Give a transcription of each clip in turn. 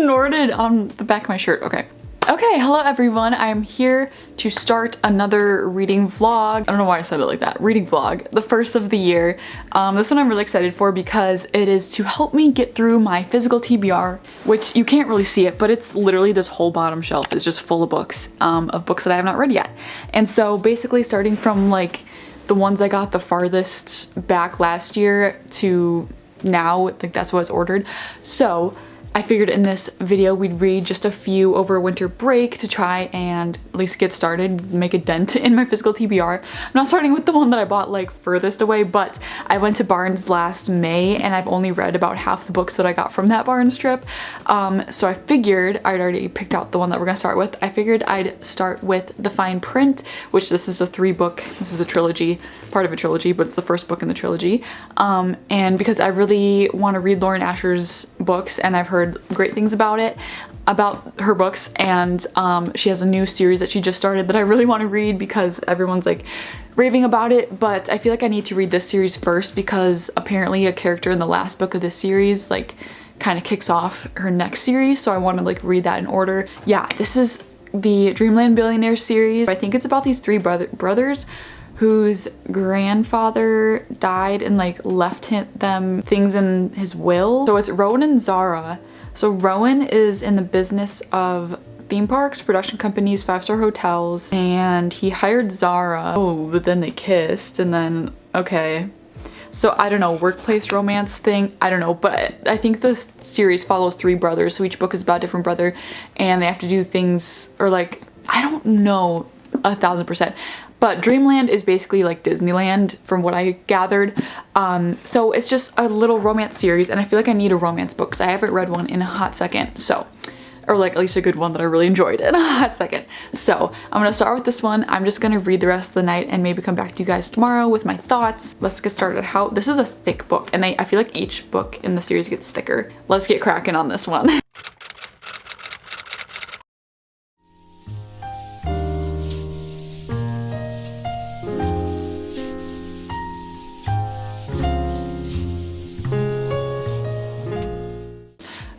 snorted on the back of my shirt. Okay. Okay, hello everyone. I'm here to start another reading vlog. I don't know why I said it like that. Reading vlog, the first of the year. This one I'm really excited for because it is to help me get through my physical TBR, which you can't really see it, but it's literally this whole bottom shelf is just full of books that I have not read yet. And so basically starting from like the ones I got the farthest back last year to now, like that's what was ordered. So I figured in this video we'd read just a few over winter break to try and at least get started, make a dent in my physical TBR. I'm not starting with the one that I bought like furthest away, but I went to Barnes last May and I've only read about half the books that I got from that Barnes trip. So I figured, I'd already picked out the one that we're gonna start with. I figured I'd start with The Fine Print, which this is a this is a trilogy, part of a trilogy, but it's the first book in the trilogy. And because I really want to read Lauren Asher's books and I've heard great things about her books, and she has a new series that she just started that I really want to read because everyone's like raving about it, but I feel like I need to read this series first because apparently a character in the last book of this series like kind of kicks off her next series, so I want to like read that in order. Yeah, this is the Dreamland Billionaire series. I think it's about these three brothers whose grandfather died and like left them things in his will. So it's Rowan and Zara. So Rowan is in the business of theme parks, production companies, 5-star hotels, and he hired Zara. Oh, but then they kissed and then, okay. So I don't know, workplace romance thing, I don't know, but I think this series follows three brothers, so each book is about a different brother, and they have to do things, or like, I don't know 1000%. But Dreamland is basically like Disneyland from what I gathered. So it's just a little romance series and I feel like I need a romance book because I haven't read one in a hot second. So, or like at least a good one that I really enjoyed in a hot second. So I'm gonna start with this one. I'm just gonna read the rest of the night and maybe come back to you guys tomorrow with my thoughts. Let's get started. This is a thick book and I feel like each book in the series gets thicker. Let's get cracking on this one.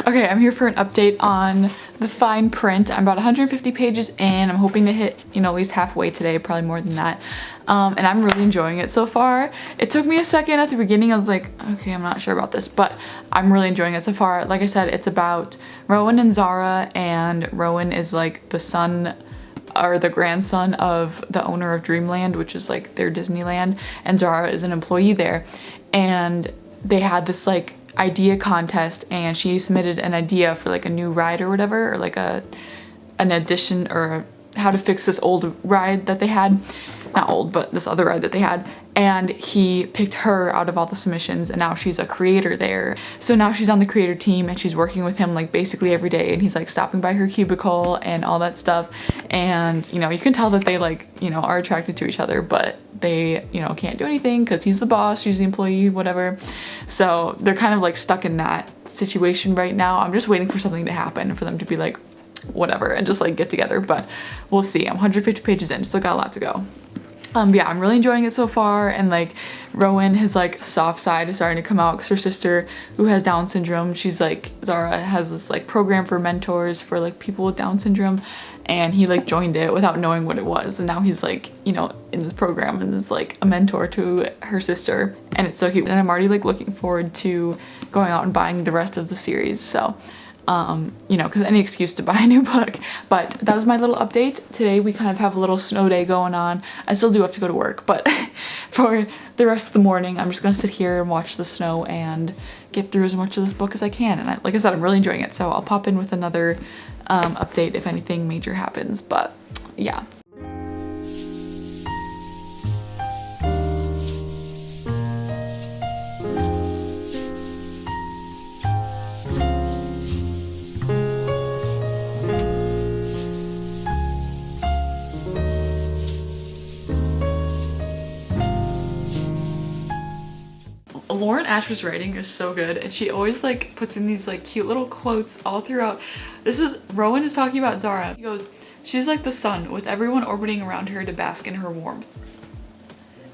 Okay, I'm here for an update on The Fine Print. I'm about 150 pages in. I'm hoping to hit, at least halfway today, probably more than that. And I'm really enjoying it so far. It took me a second at the beginning. I was like, okay, I'm not sure about this, but I'm really enjoying it so far. Like I said, it's about Rowan and Zara, and Rowan is like the son or the grandson of the owner of Dreamland, which is like their Disneyland, and Zara is an employee there. And they had this like idea contest and she submitted an idea for like a new ride or whatever, or like an addition or how to fix this old ride that they had. Not old, but this other ride that they had. And he picked her out of all the submissions and now she's a creator there. So now she's on the creator team and she's working with him like basically every day, and he's like stopping by her cubicle and all that stuff. And you can tell that they like, are attracted to each other, but they, can't do anything because he's the boss, she's the employee, whatever. So they're kind of like stuck in that situation right now. I'm just waiting for something to happen for them to be like, whatever, and just like get together, but we'll see. I'm 150 pages in, still got a lot to go. Yeah, I'm really enjoying it so far, and like Rowan, his like soft side is starting to come out because her sister, who has Down syndrome, she's like, Zara has this like program for mentors for like people with Down syndrome, and he like joined it without knowing what it was, and now he's like, in this program and is like a mentor to her sister, and it's so cute. And I'm already like looking forward to going out and buying the rest of the series, so because any excuse to buy a new book. But that was my little update. Today we kind of have a little snow day going on. I still do have to go to work, but for the rest of the morning I'm just gonna sit here and watch the snow and get through as much of this book as I can. And like I said, I'm really enjoying it, so I'll pop in with another update if anything major happens. But yeah. Lauren Asher's writing is so good, and she always like puts in these like cute little quotes all throughout. Rowan is talking about Zara. He goes, she's like the sun with everyone orbiting around her to bask in her warmth.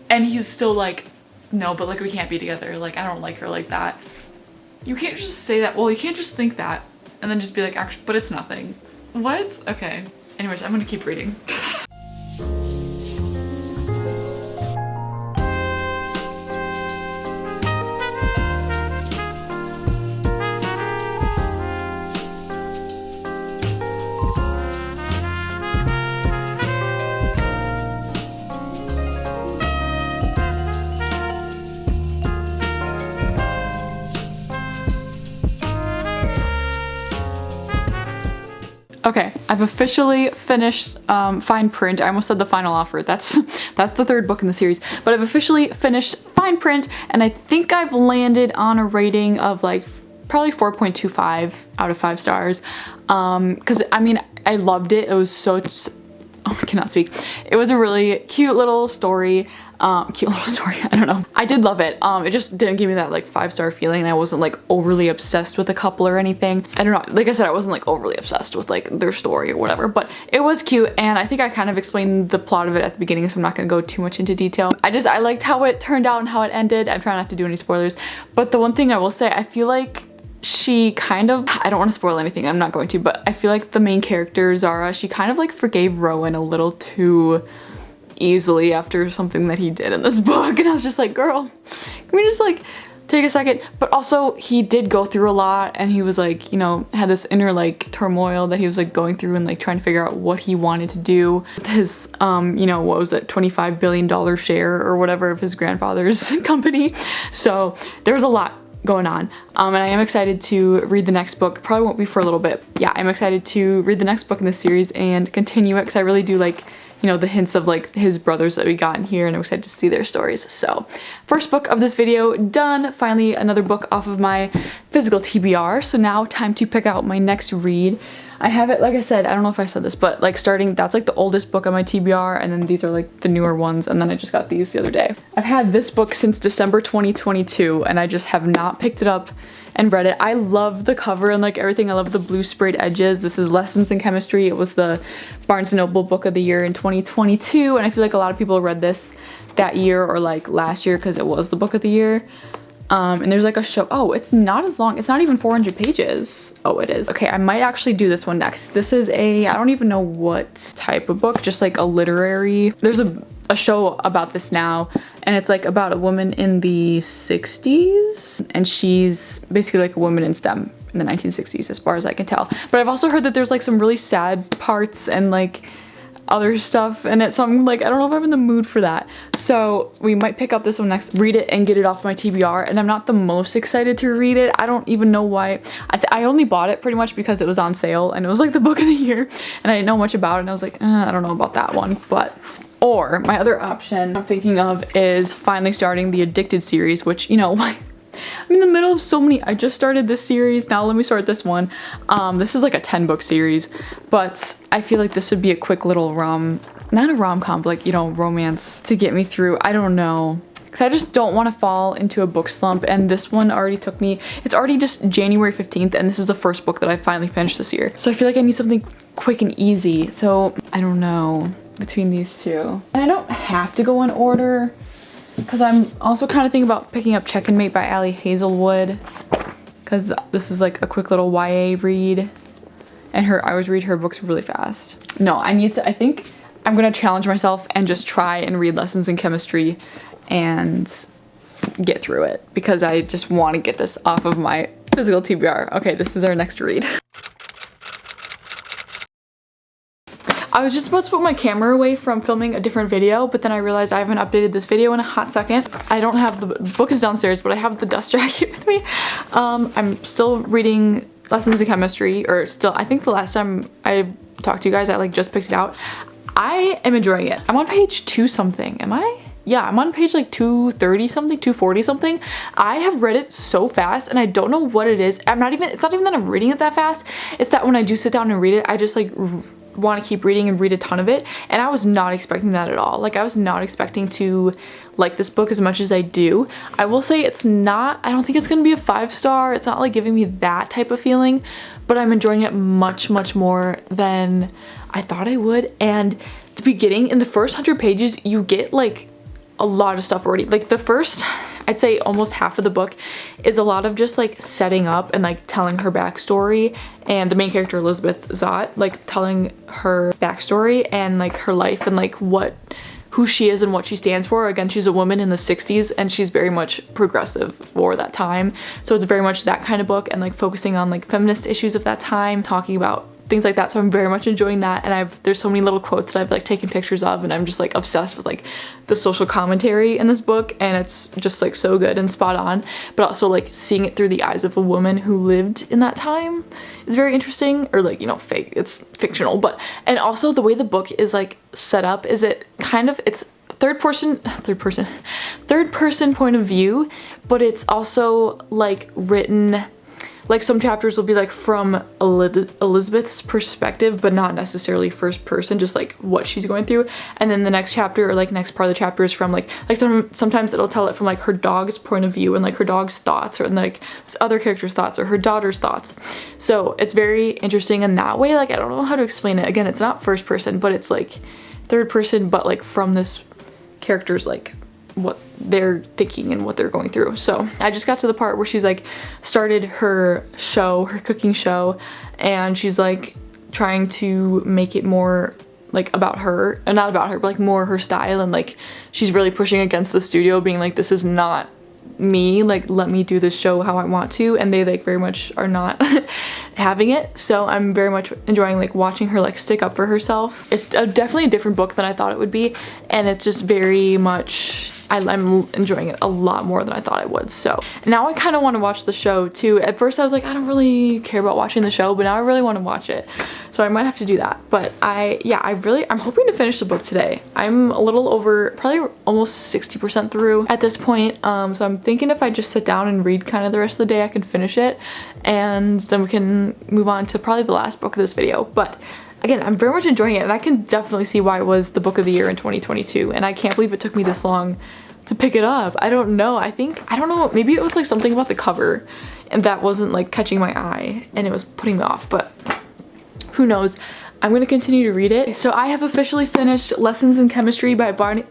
And he's still like, no, but like we can't be together. Like I don't like her like that. You can't just say that. Well, you can't just think that and then just be like, actually, but it's nothing. What? Okay. Anyways, I'm gonna keep reading. Okay, I've officially finished Fine Print. I almost said the final offer. That's the third book in the series. But I've officially finished Fine Print, and I think I've landed on a rating of like probably 4.25 out of 5 stars. Because I mean, I loved it. It was so, oh, I cannot speak. It was a really cute little story. I don't know. I did love it. It just didn't give me that like 5-star feeling, and I wasn't like overly obsessed with the couple or anything. I don't know. Like I said, I wasn't like overly obsessed with like their story or whatever, but it was cute, and I think I kind of explained the plot of it at the beginning, so I'm not gonna go too much into detail. I liked how it turned out and how it ended. I'm trying not to do any spoilers, but the one thing I will say, I feel like she kind of, I don't want to spoil anything, I'm not going to, but I feel like the main character, Zara, she kind of like forgave Rowan a little too easily after something that he did in this book, and I was just like, girl, can we just like take a second? But also he did go through a lot, and he was like, you know, had this inner like turmoil that he was like going through and like trying to figure out what he wanted to do with his you know, what was it, $25 billion share or whatever of his grandfather's company. So there was a lot going on, and I am excited to read the next book. Probably won't be for a little bit. Yeah, I'm excited to read the next book in this series and continue it, because I really do like, you know, the hints of like his brothers that we got in here, and I'm excited to see their stories. So first book of this video done. Finally another book off of my physical TBR. So now time to pick out my next read. I have it, like I said, I don't know if I said this, but like starting, that's like the oldest book on my TBR, and then these are like the newer ones, and then I just got these the other day. I've had this book since December 2022, and I just have not picked it up and read it. I love the cover and like everything. I love the blue sprayed edges. This is Lessons in Chemistry. It was the Barnes & Noble Book of the Year in 2022, and I feel like a lot of people read this that year or like last year because it was the book of the year. And there's like a show. Oh, it's not as long. It's not even 400 pages. Oh, it is. Okay, I might actually do this one next. This is a, I don't even know what type of book, just like a literary. There's a show about this now, and it's like about a woman in the 60s, and she's basically like a woman in STEM in the 1960s as far as I can tell. But I've also heard that there's like some really sad parts and like other stuff in it, so I'm like, I don't know if I'm in the mood for that. So we might pick up this one next, read it and get it off my TBR, and I'm not the most excited to read it. I don't even know why. I only bought it pretty much because it was on sale and it was like the book of the year, and I didn't know much about it, and I was like, I don't know about that one. But or my other option I'm thinking of is finally starting the Addicted series, which, you know, I'm in the middle of so many. I just started this series, now let me start this one. This is like a 10-book series, but I feel like this would be a quick little not a rom-com, but like, you know, romance to get me through. I don't know, because I just don't want to fall into a book slump, and this one already took me, it's already just January 15th, and this is the first book that I finally finished this year. So I feel like I need something quick and easy, so I don't know between these two. And I don't have to go in order, because I'm also kind of thinking about picking up Check and Mate by Ali Hazelwood, because this is like a quick little YA read, and I always read her books really fast. No, I think I'm gonna challenge myself and just try and read Lessons in Chemistry and get through it, because I just want to get this off of my physical TBR. Okay, this is our next read. I was just about to put my camera away from filming a different video, but then I realized I haven't updated this video in a hot second. I don't have, the book is downstairs, but I have the dust jacket with me. I'm still reading Lessons in Chemistry, or still, I think the last time I talked to you guys, I like just picked it out. I am enjoying it. I'm on page 2 something, am I? Yeah, I'm on page like 230 something, 240 something. I have read it so fast, and I don't know what it is. It's not even that I'm reading it that fast. It's that when I do sit down and read it, I just like want to keep reading and read a ton of it, and I was not expecting that at all. Like, I was not expecting to like this book as much as I do. I will say it's not, I don't think it's gonna be a 5-star. It's not like giving me that type of feeling, but I'm enjoying it much more than I thought I would. And the beginning, in the first 100 pages, you get like a lot of stuff already. Like the first, I'd say almost half of the book is a lot of just like setting up and like telling her backstory, and the main character Elizabeth Zott, like telling her backstory and like her life and like who she is and what she stands for. Again, she's a woman in the 60s and she's very much progressive for that time. So it's very much that kind of book and like focusing on like feminist issues of that time, talking about things like that. So I'm very much enjoying that, and there's so many little quotes that I've like taken pictures of, and I'm just like obsessed with like the social commentary in this book, and it's just like so good and spot on, but also like seeing it through the eyes of a woman who lived in that time is very interesting, or like, you know, fake, it's fictional, but, and also the way the book is like set up is it's third person point of view, but it's also like written, like some chapters will be like from Elizabeth's perspective, but not necessarily first person, just like what she's going through. And then the next chapter, or like next part of the chapter, is from like sometimes it'll tell it from like her dog's point of view and like her dog's thoughts, or like this other character's thoughts, or her daughter's thoughts. So it's very interesting in that way. Like, I don't know how to explain it. Again, it's not first person, but it's like third person, but like from this character's like what they're thinking and what they're going through. So I just got to the part where she's like started her cooking show, and she's like trying to make it more like about her, and not about her, but like more her style, and like she's really pushing against the studio, being like, this is not me, like let me do this show how I want to, and they like very much are not having it. So I'm very much enjoying like watching her like stick up for herself. It's definitely a different book than I thought it would be, and it's just very much, I'm enjoying it a lot more than I thought I would. So now I kind of want to watch the show too. At first I was like, I don't really care about watching the show, but now I really want to watch it. So I might have to do that. But I'm hoping to finish the book today. I'm a little over, probably almost 60% through at this point. So I'm thinking if I just sit down and read kind of the rest of the day, I can finish it. And then we can move on to probably the last book of this video. But again, I'm very much enjoying it, and I can definitely see why it was the book of the year in 2022, and I can't believe it took me this long to pick it up. I don't know, I don't know, maybe it was like something about the cover and that wasn't like catching my eye and it was putting me off, but who knows. I'm gonna continue to read it. So I have officially finished Lessons in Chemistry by Bonnie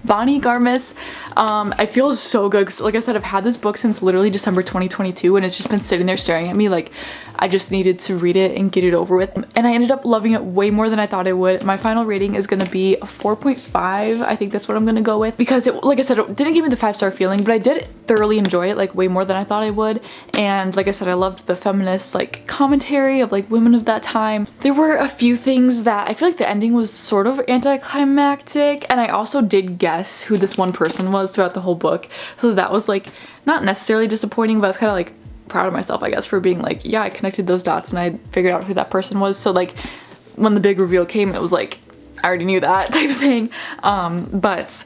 Garmis. I feel so good because, like I said, I've had this book since literally December 2022, and it's just been sitting there staring at me like I just needed to read it and get it over with. And I ended up loving it way more than I thought I would. My final rating is gonna be a 4.5. I think that's what I'm gonna go with, because it, like I said, it didn't give me the 5-star feeling, but I did thoroughly enjoy it, like way more than I thought I would. And like I said, I loved the feminist like commentary of like women of that time. There were a few things that I feel like the ending was sort of anticlimactic, and I also did guess who this one person was throughout the whole book, so that was like not necessarily disappointing, but I was kind of like proud of myself, I guess, for being like, yeah, I connected those dots and I figured out who that person was. So like when the big reveal came, it was like I already knew that type of thing. But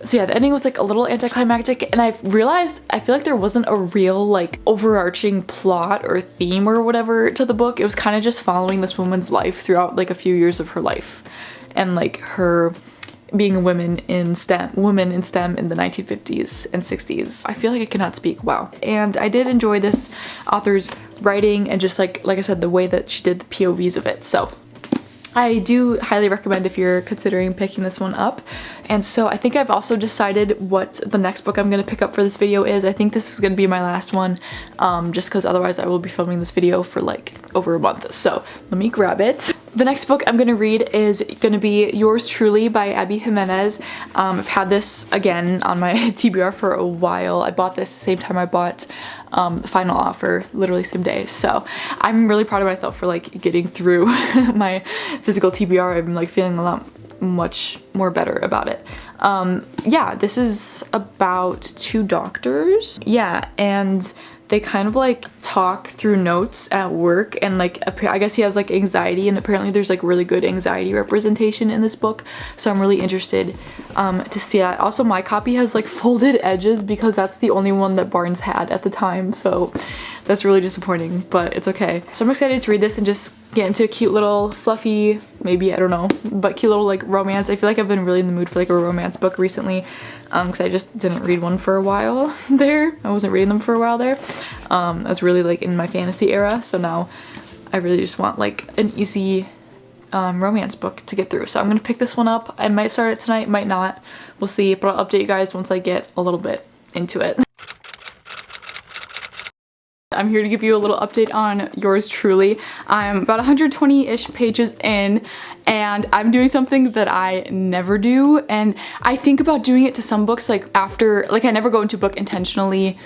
so yeah, the ending was like a little anticlimactic, and I realized I feel like there wasn't a real like overarching plot or theme or whatever to the book. It was kind of just following this woman's life throughout like a few years of her life, and like her being a woman in STEM in the 1950s and 60s. I feel like I cannot speak. Wow. And I did enjoy this author's writing, and just like I said, the way that she did the POVs of it. So I do highly recommend if you're considering picking this one up. And so I think I've also decided what the next book I'm going to pick up for this video is. I think this is going to be my last one, just because otherwise I will be filming this video for like over a month. So let me grab it. The next book I'm going to read is going to be Yours Truly by Abby Jimenez. I've had this again on my TBR for a while. I bought this the same time I bought the Final Offer, literally same day. So I'm really proud of myself for like getting through my physical TBR. I'm like feeling much more better about it. Yeah, this is about two doctors. Yeah, and they kind of like talk through notes at work, and like I guess he has like anxiety, and apparently there's like really good anxiety representation in this book, so I'm really interested to see that. Also, my copy has like folded edges because that's the only one that Barnes had at the time, so that's really disappointing, but it's okay. So I'm excited to read this and just get into a cute little fluffy, maybe, I don't know, but cute little like romance. I feel like I've been really in the mood for like a romance book recently, because I just didn't read one for a while there. I wasn't reading them for a while there. I was really like in my fantasy era, so now I really just want like an easy romance book to get through. So I'm gonna pick this one up. I might start it tonight, might not, we'll see, but I'll update you guys once I get a little bit into it. I'm here to give you a little update on yours truly. I'm about 120-ish pages in, and I'm doing something that I never do, and I think about doing it to some books like after, like I never go into a book intentionally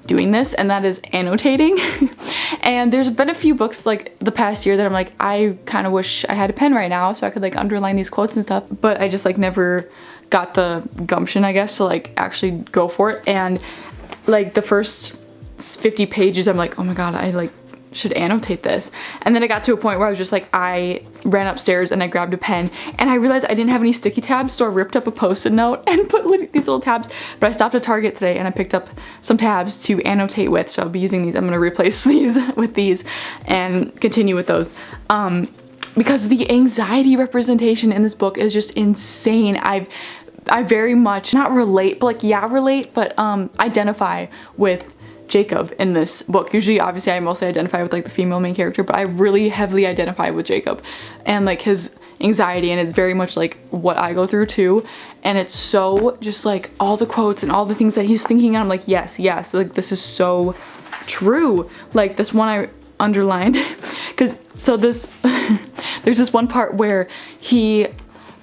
doing this, and that is annotating. And there's been a few books like the past year that I'm like, I kind of wish I had a pen right now so I could like underline these quotes and stuff, but I just like never got the gumption, I guess, to like actually go for it. And like the first 50 pages I'm like, oh my god, I like should annotate this. And then I got to a point where I was just like, I ran upstairs and I grabbed a pen and I realized I didn't have any sticky tabs, so I ripped up a post-it note and put these little tabs. But I stopped at Target today and I picked up some tabs to annotate with, so I'll be using these. I'm gonna replace these with these and continue with those. Because the anxiety representation in this book is just insane. I very much, not relate, but like, yeah, relate, but identify with Jacob in this book. Usually, obviously, I mostly identify with like the female main character, but I really heavily identify with Jacob and like his anxiety, and it's very much like what I go through too. And it's so just like all the quotes and all the things that he's thinking, and I'm like, yes, yes, like this is so true. Like this one I underlined because so this there's this one part where he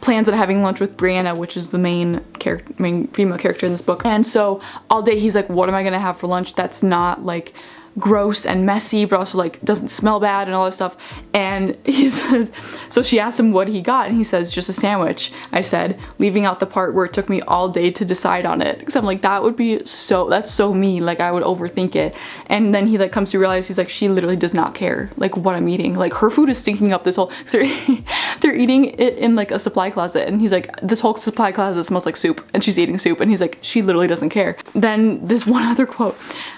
plans on having lunch with Brianna, which is the main female character in this book. And so all day he's like, what am I gonna have for lunch that's not like gross and messy, but also like doesn't smell bad and all this stuff. And he says, so she asked him what he got, and he says, just a sandwich. I said, leaving out the part where it took me all day to decide on it, because I'm like, that would be so, that's so me, like I would overthink it. And then he like comes to realize, he's like, she literally does not care like what I'm eating. Like her food is stinking up this whole, so they're eating it in like a supply closet, and he's like, this whole supply closet smells like soup, and she's eating soup, and he's like, she literally doesn't care. Then this one other quote,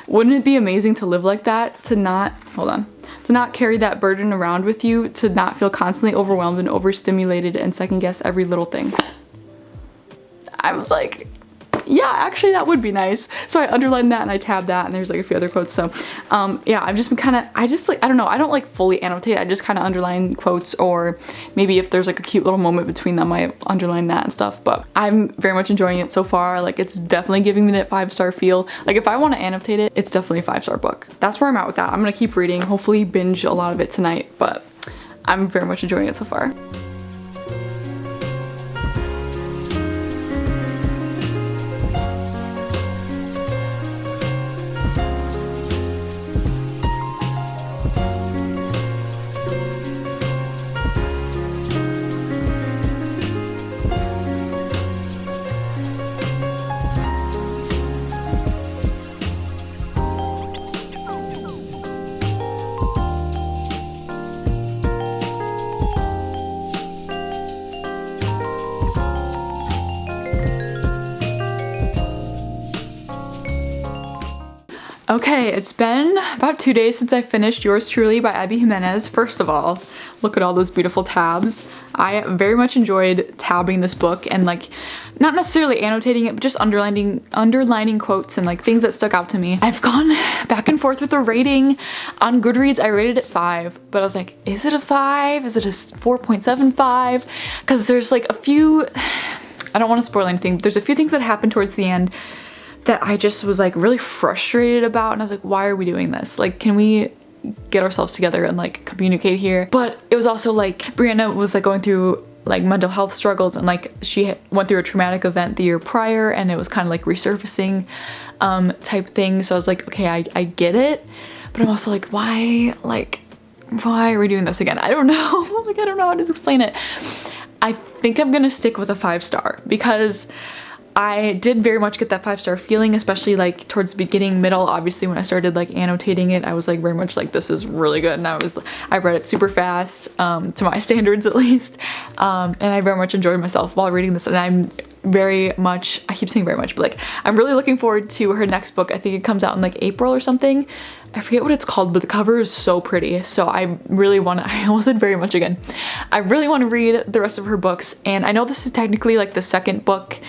wouldn't it be amazing to live like that, to not, hold on, to not carry that burden around with you, to not feel constantly overwhelmed and overstimulated and second guess every little thing. I was like, yeah, actually that would be nice. So I underlined that and I tabbed that, and there's like a few other quotes. So yeah, I've just been kind of, I just like, I don't know, I don't like fully annotate, I just kind of underline quotes, or maybe if there's like a cute little moment between them, I underline that and stuff. But I'm very much enjoying it so far. Like it's definitely giving me that 5-star feel. Like if I want to annotate it, it's definitely a 5-star book. That's where I'm at with that. I'm gonna keep reading, hopefully binge a lot of it tonight, but I'm very much enjoying it so far. Okay, it's been about 2 days since I finished Yours Truly by Abby Jimenez. First of all, look at all those beautiful tabs. I very much enjoyed tabbing this book and like, not necessarily annotating it, but just underlining quotes and like things that stuck out to me. I've gone back and forth with the rating. On Goodreads, I rated it 5, but I was like, is it a 5? Is it a 4.75? Because there's like a few, I don't want to spoil anything, but there's a few things that happened towards the end that I just was like really frustrated about, and I was like, why are we doing this? Like, can we get ourselves together and like communicate here? But it was also like Brianna was like going through like mental health struggles, and like she went through a traumatic event the year prior, and it was kind of like resurfacing type thing. So I was like, okay, I get it, but I'm also like, why are we doing this again? I don't know. Like, I don't know how to explain it. I think I'm gonna stick with a 5-star because I did very much get that 5-star feeling, especially like towards the beginning, middle. Obviously when I started like annotating it, I was like very much like, this is really good, and I read it super fast, to my standards at least, and I very much enjoyed myself while reading this. And I'm very much, I keep saying very much, but like I'm really looking forward to her next book. I think it comes out in like April or something. I forget what it's called, but the cover is so pretty. So I really want to, I almost said very much again, I really want to read the rest of her books. And I know this is technically like the second book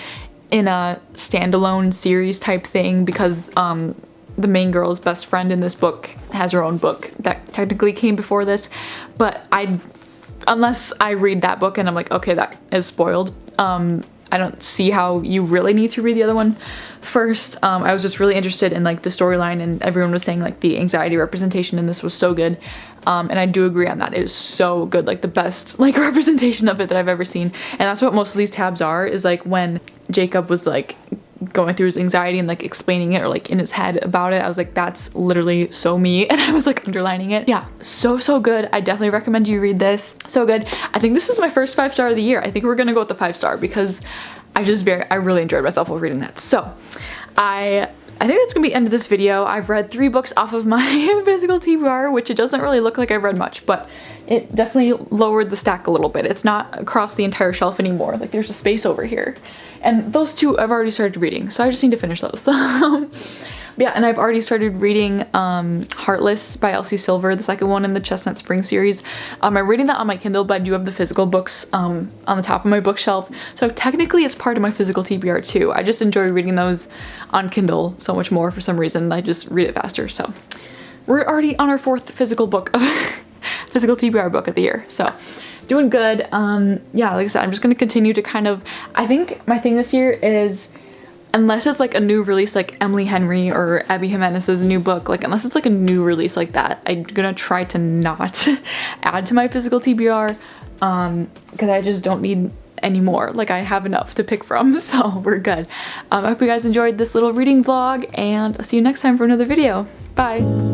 in a standalone series type thing, because the main girl's best friend in this book has her own book that technically came before this, but unless I read that book and I'm like, okay, that is spoiled, I don't see how you really need to read the other one first. I was just really interested in like the storyline, and everyone was saying like the anxiety representation in this was so good. And I do agree on that. It is so good, like the best like representation of it that I've ever seen. And that's what most of these tabs are, is like when Jacob was like going through his anxiety and like explaining it, or like in his head about it, I was like, that's literally so me, and I was like underlining it. Yeah, so good. I definitely recommend you read this. So good. I think this is my first 5-star of the year. I think we're gonna go with the 5-star because I really enjoyed myself while reading that. So I think that's gonna be the end of this video. I've read 3 books off of my physical TBR, which it doesn't really look like I've read much, but it definitely lowered the stack a little bit. It's not across the entire shelf anymore. Like there's a space over here. And those 2 I've already started reading, so I just need to finish those. Yeah, and I've already started reading Heartless by Elsie Silver, the second one in the Chestnut Spring series. I'm reading that on my Kindle, but I do have the physical books on the top of my bookshelf. So technically it's part of my physical TBR too. I just enjoy reading those on Kindle so much more for some reason. I just read it faster. So we're already on our 4th physical book of physical TBR book of the year. So doing good. Yeah, like I said, I'm just gonna continue to kind of, I think my thing this year is, unless it's like a new release like Emily Henry or Abby Jimenez's new book, like unless it's like a new release like that, I'm gonna try to not add to my physical TBR because I just don't need any more. Like I have enough to pick from, so we're good. I hope you guys enjoyed this little reading vlog, and I'll see you next time for another video. Bye!